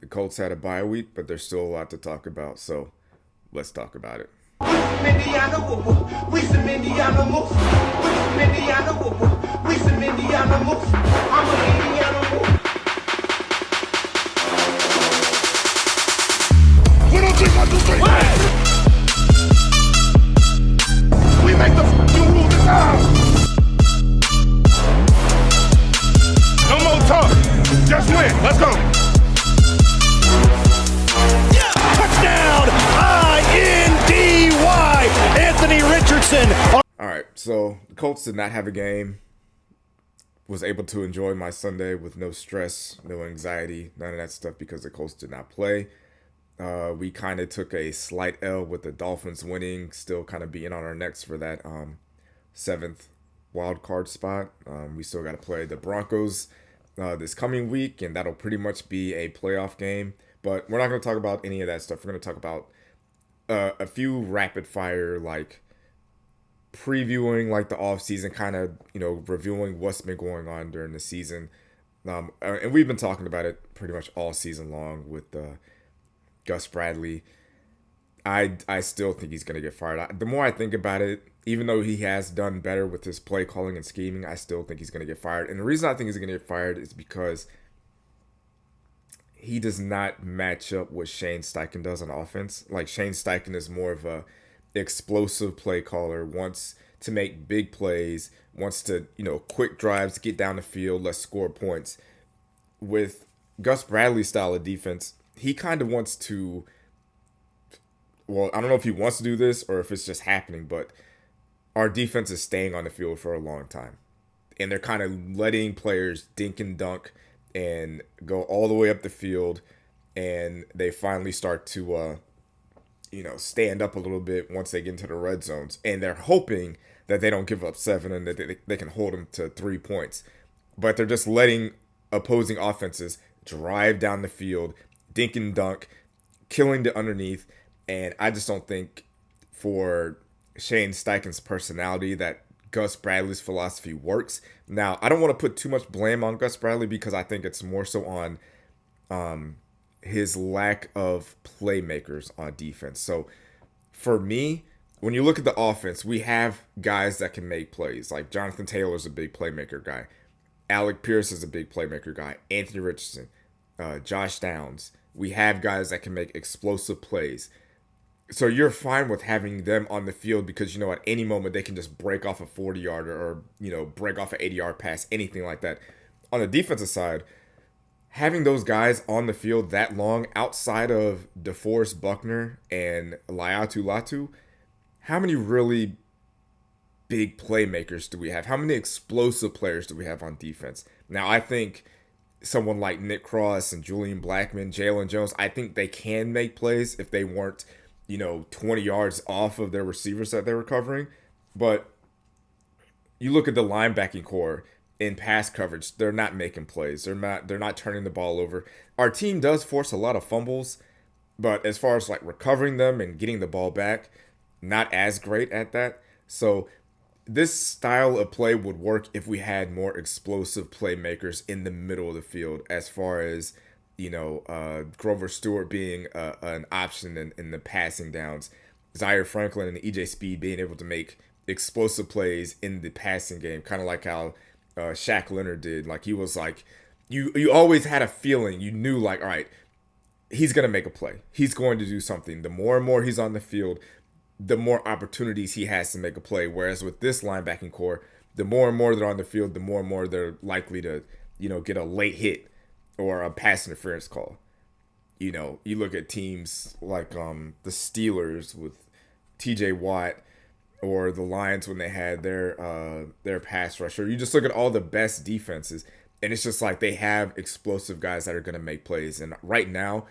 The Colts had a bye week, but there's still a lot to talk about, so let's talk about it. Indiana woo we some Indiana moves. We some Indiana woo we some Indiana moves. I'm an Indiana woo. We don't think one, two, three. We make the f***ing rules now. No more talk. Just win. Let's go. Touchdown! I-N-D-Y! Anthony Richardson. All right, so the Colts did not have a game. Was able to enjoy my Sunday with no stress, no anxiety, none of that stuff because the Colts did not play. We kind of took a slight L with the Dolphins winning, still kind of being on our necks for that seventh wild card spot. We still got to play the Broncos this coming week, and that'll pretty much be a playoff game. But we're not going to talk about any of that stuff. We're going to talk about a few rapid fire, like previewing like the off season, kind of, reviewing what's been going on during the season. And we've been talking about it pretty much all season long with Gus Bradley. I still think he's going to get fired. The more I think about it, even though he has done better with his play calling and scheming, I still think he's going to get fired. And the reason I think he's going to get fired is because he does not match up what Shane Steichen does on offense. Like, Shane Steichen is more of a explosive play caller, wants to make big plays, wants to, quick drives, get down the field, let's score points. With Gus Bradley's style of defense, he kind of wants to, well, I don't know if he wants to do this or if it's just happening, but our defense is staying on the field for a long time. And they're kind of letting players dink and dunk and go all the way up the field, and they finally start to, stand up a little bit once they get into the red zones. And they're hoping that they don't give up 7 and that they can hold them to 3 points. But they're just letting opposing offenses drive down the field, dink and dunk, killing the underneath. And I just don't think for Shane Steichen's personality that Gus Bradley's philosophy works. Now, I don't want to put too much blame on Gus Bradley because I think it's more so on his lack of playmakers on defense. So for me, when you look at the offense, we have guys that can make plays. Like Jonathan Taylor's a big playmaker guy. Alec Pierce is a big playmaker guy. Anthony Richardson, Josh Downs. We have guys that can make explosive plays. So you're fine with having them on the field because, at any moment they can just break off a 40-yarder or, break off an 80-yard pass, anything like that. On the defensive side, having those guys on the field that long outside of DeForest Buckner and Laiatu Latu, how many really big playmakers do we have? How many explosive players do we have on defense? Now, I think someone like Nick Cross and Julian Blackmon, Jalen Jones, I think they can make plays if they weren't 20 yards off of their receivers that they were covering. But you look at the linebacking core in pass coverage, they're not making plays. They're not turning the ball over. Our team does force a lot of fumbles, but as far as like recovering them and getting the ball back, not as great at that. So this style of play would work if we had more explosive playmakers in the middle of the field, as far as Grover Stewart being an option in the passing downs, Zaire Franklin and EJ Speed being able to make explosive plays in the passing game, kind of like how Shaq Leonard did. Like, he was like, you always had a feeling, you knew like, all right, he's going to make a play. He's going to do something. The more and more he's on the field, the more opportunities he has to make a play. Whereas with this linebacking core, the more and more they're on the field, the more and more they're likely to, get a late hit or a pass interference call. You look at teams like the Steelers with TJ Watt, or the Lions when they had their pass rusher. You just look at all the best defenses, and it's just like they have explosive guys that are going to make plays. And right now,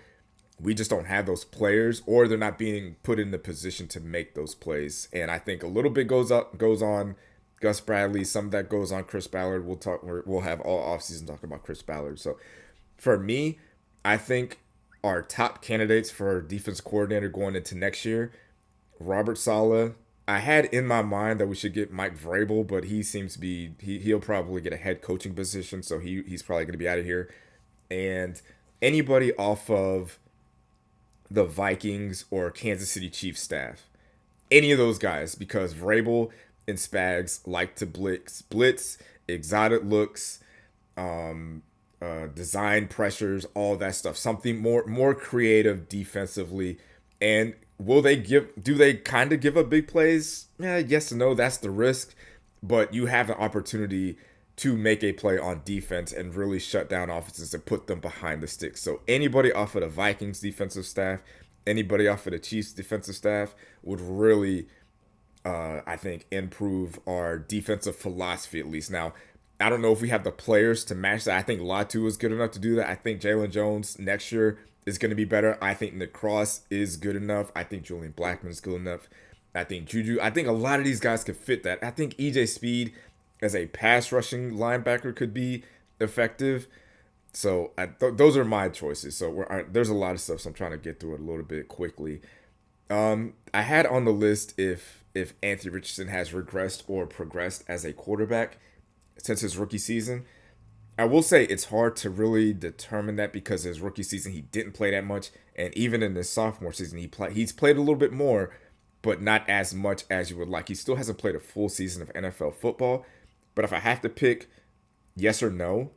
we just don't have those players, or they're not being put in the position to make those plays. And I think a little bit goes on Gus Bradley. Some of that goes on Chris Ballard. We'll have all offseason talking about Chris Ballard. So for me, I think our top candidates for defense coordinator going into next year, Robert Saleh. I had in my mind that we should get Mike Vrabel, but he seems to be he'll probably get a head coaching position, so he's probably going to be out of here. And anybody off of the Vikings or Kansas City Chiefs staff. Any of those guys, because Vrabel and Spags like to blitz, exotic looks, design pressures, all that stuff. Something more creative defensively. And do they kind of give up big plays? Yeah, yes and no. That's the risk. But you have an opportunity to make a play on defense and really shut down offenses and put them behind the sticks. So anybody off of the Vikings defensive staff, anybody off of the Chiefs defensive staff would really, I think, improve our defensive philosophy at least. Now, I don't know if we have the players to match that. I think Latu is good enough to do that. I think Jalen Jones next year is going to be better. I think Nick Cross is good enough. I think Julian Blackman is good enough. I think Juju. I think a lot of these guys could fit that. I think EJ Speed as a pass rushing linebacker could be effective. So those are my choices. So there's a lot of stuff, so I'm trying to get through it a little bit quickly. I had on the list if Anthony Richardson has regressed or progressed as a quarterback since his rookie season. I will say it's hard to really determine that because his rookie season he didn't play that much, and even in his sophomore season he's played a little bit more, but not as much as you would like. He still hasn't played a full season of NFL football. But if I have to pick yes or no,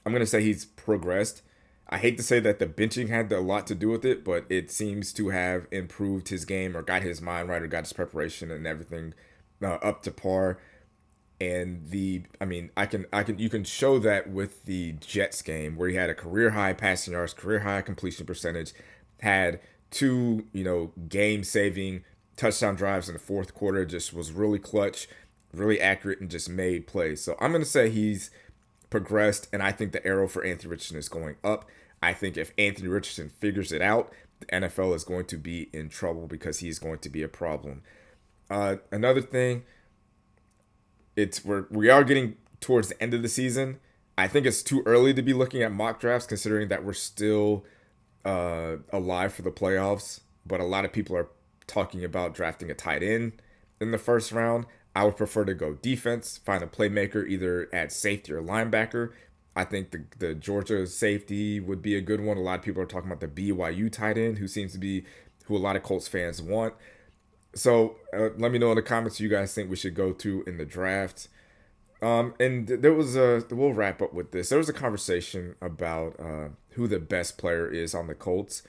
I'm going to say he's progressed. I hate to say that the benching had a lot to do with it, but it seems to have improved his game or got his mind right or got his preparation and everything up to par. And you can show that with the Jets game where he had a career high passing yards, career high completion percentage, had two, game-saving touchdown drives in the fourth quarter, just was really clutch, really accurate, and just made plays. So I'm going to say he's progressed, and I think the arrow for Anthony Richardson is going up. I think if Anthony Richardson figures it out, the NFL is going to be in trouble because he's going to be a problem. Another thing, we are getting towards the end of the season. I think it's too early to be looking at mock drafts considering that we're still alive for the playoffs, but a lot of people are talking about drafting a tight end in the first round. I would prefer to go defense, find a playmaker either at safety or linebacker. I think the Georgia safety would be a good one. A lot of people are talking about the BYU tight end, who seems to be who a lot of Colts fans want. So let me know in the comments who you guys think we should go to in the draft. And we'll wrap up with this. There was a conversation about who the best player is on the Colts.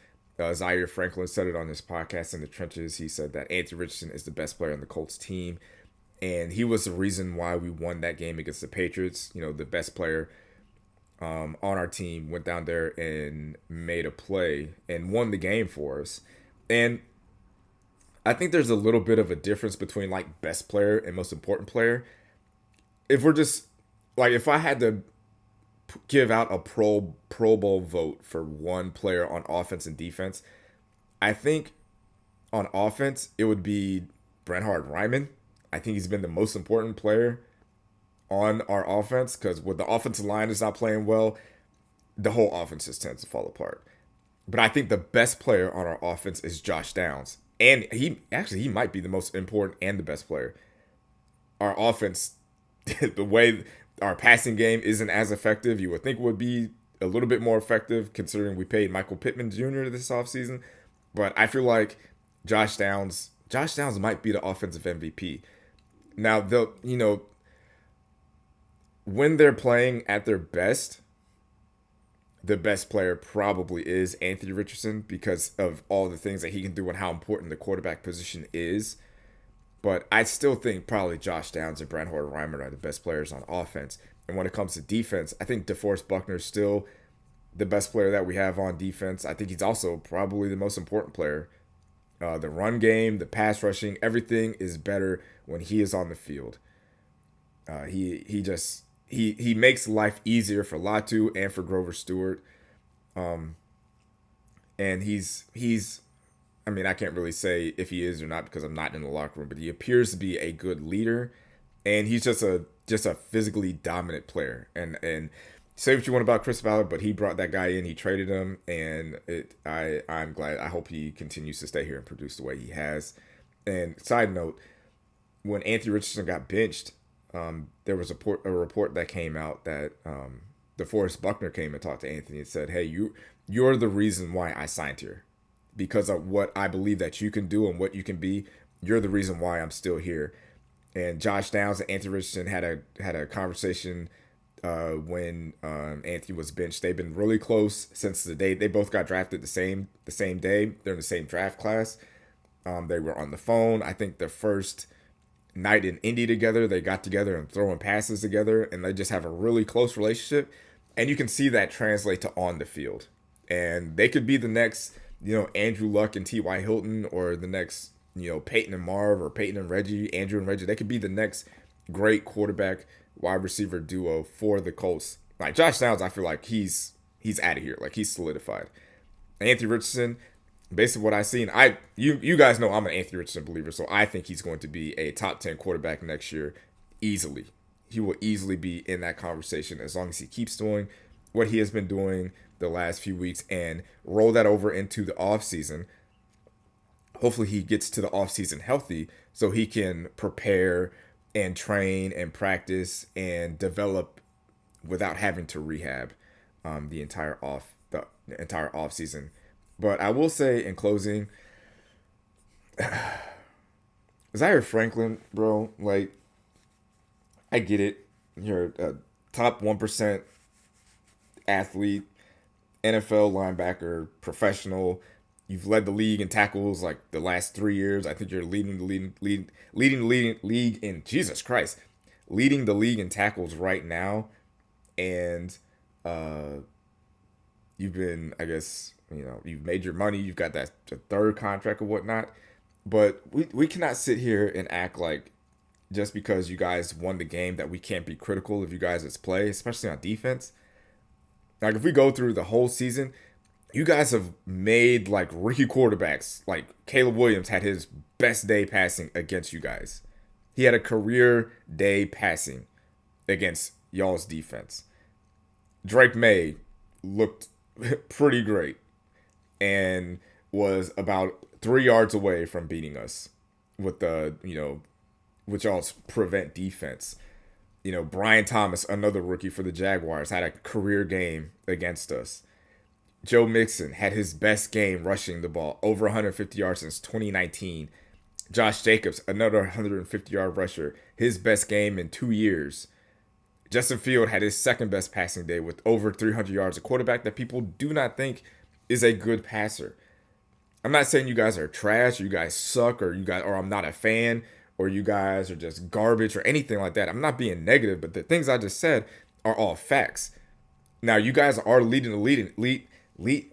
Zaire Franklin said it on his podcast In the Trenches. He said that Anthony Richardson is the best player on the Colts team. And he was the reason why we won that game against the Patriots. The best player on our team went down there and made a play and won the game for us. And I think there's a little bit of a difference between like best player and most important player. If I had to give out a Pro Bowl vote for one player on offense and defense, I think on offense it would be Bernhard Raimann. I think he's been the most important player on our offense because when the offensive line is not playing well, the whole offense just tends to fall apart. But I think the best player on our offense is Josh Downs. And he might be the most important and the best player. Our offense, the way our passing game isn't as effective, you would think would be a little bit more effective considering we paid Michael Pittman Jr. this offseason. But I feel like Josh Downs might be the offensive MVP. Now, when they're playing at their best, the best player probably is Anthony Richardson because of all the things that he can do and how important the quarterback position is. But I still think probably Josh Downs and Bernhard Raimann are the best players on offense. And when it comes to defense, I think DeForest Buckner is still the best player that we have on defense. I think he's also probably the most important player. The run game, the pass rushing, everything is better when he is on the field. He makes life easier for Latu and for Grover Stewart. And he's I can't really say if he is or not because I'm not in the locker room, but he appears to be a good leader, and he's just a physically dominant player. And say what you want about Chris Ballard, but he brought that guy in, he traded him, and I'm glad. I hope he continues to stay here and produce the way he has. And side note, when Anthony Richardson got benched, there was a report that came out that DeForest Buckner came and talked to Anthony and said, "Hey, you're the reason why I signed here, because of what I believe that you can do and what you can be. You're the reason why I'm still here." And Josh Downs and Anthony Richardson had a conversation when Anthony was benched. They've been really close since the day they both got drafted the same day. They're in the same draft class. They were on the phone. I think the first night in Indy together, they got together and throwing passes together, and they just have a really close relationship. And you can see that translate to on the field. And they could be the next, Andrew Luck and T.Y. Hilton, or the next, Peyton and Marv, or Peyton and Reggie, Andrew and Reggie. They could be the next great quarterback wide receiver duo for the Colts. Like Josh Downs, I feel like he's out of here. Like he's solidified. Anthony Richardson, based on what I've seen, you guys know I'm an Anthony Richardson believer, so I think he's going to be a top 10 quarterback next year easily. He will easily be in that conversation as long as he keeps doing what he has been doing the last few weeks and roll that over into the offseason. Hopefully he gets to the offseason healthy so he can prepare and train and practice and develop without having to rehab the entire offseason. But I will say in closing, Zaire Franklin, bro, like, I get it. You're a top 1% athlete, NFL linebacker, professional. You've led the league in tackles like the last 3 years. I think you're leading the league in Jesus Christ, leading the league in tackles right now. And you've been, I guess, you've made your money. You've got that third contract or whatnot. But we cannot sit here and act like just because you guys won the game that we can't be critical of you guys' play, especially on defense. Like if we go through the whole season, you guys have made like rookie quarterbacks. Like Caleb Williams had his best day passing against you guys. He had a career day passing against y'all's defense. Drake May looked pretty great and was about 3 yards away from beating us with with y'all's prevent defense. Brian Thomas, another rookie for the Jaguars, had a career game against us. Joe Mixon had his best game rushing the ball, over 150 yards since 2019. Josh Jacobs, another 150-yard rusher, his best game in 2 years. Justin Field had his second best passing day with over 300 yards, a quarterback that people do not think is a good passer. I'm not saying you guys are trash, or you guys suck, or I'm not a fan, or you guys are just garbage, or anything like that. I'm not being negative, but the things I just said are all facts. Now, you guys are leading the lead.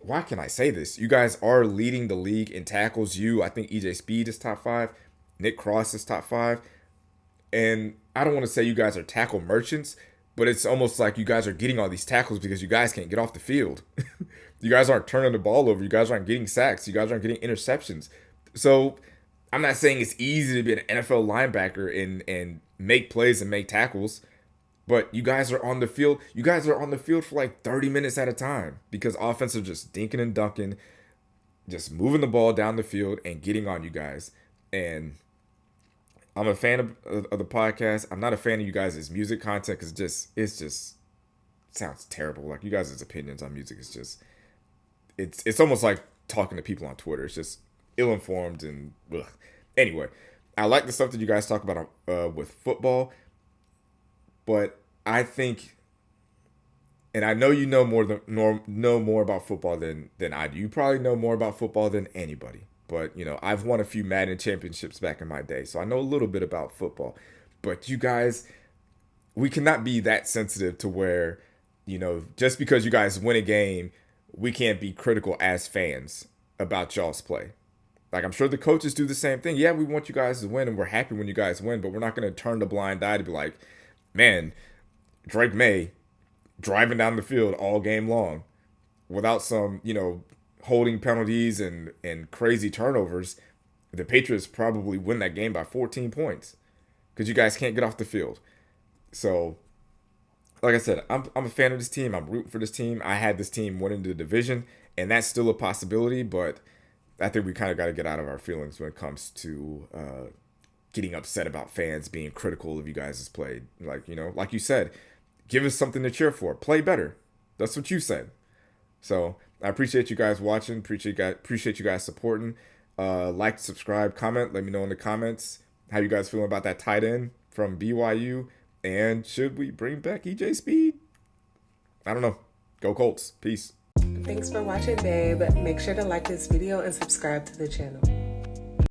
Why can I say this? You guys are leading the league in tackles. I think EJ Speed is top 5. Nick Cross is top 5. And I don't want to say you guys are tackle merchants, but it's almost like you guys are getting all these tackles because you guys can't get off the field. You guys aren't turning the ball over. You guys aren't getting sacks. You guys aren't getting interceptions. So I'm not saying it's easy to be an NFL linebacker and make plays and make tackles, but you guys are on the field. You guys are on the field for like 30 minutes at a time because offense are just dinking and dunking, just moving the ball down the field and getting on you guys. And I'm a fan of the podcast. I'm not a fan of you guys' music content because it's just sounds terrible. Like you guys' opinions on music is just it's almost like talking to people on Twitter. It's just ill-informed and ugh. Anyway, I like the stuff that you guys talk about with football, but I think, and I know you know more about football than I do. You probably know more about football than anybody. But, I've won a few Madden championships back in my day, so I know a little bit about football. But you guys, we cannot be that sensitive to where, just because you guys win a game, we can't be critical as fans about y'all's play. Like, I'm sure the coaches do the same thing. Yeah, we want you guys to win, and we're happy when you guys win, but we're not going to turn the blind eye to be like, man, Drake May driving down the field all game long without some, holding penalties and crazy turnovers. The Patriots probably win that game by 14 points because you guys can't get off the field. So, like I said, I'm a fan of this team. I'm rooting for this team. I had this team winning the division, and that's still a possibility, but I think we kind of got to get out of our feelings when it comes to getting upset about fans being critical of you guys' play. Like, like you said, give us something to cheer for. Play better. That's what you said. So I appreciate you guys watching. Appreciate you guys supporting. Like, subscribe, comment. Let me know in the comments how you guys feeling about that tight end from BYU. And should we bring back EJ Speed? I don't know. Go Colts. Peace. Thanks for watching, babe. Make sure to like this video and subscribe to the channel.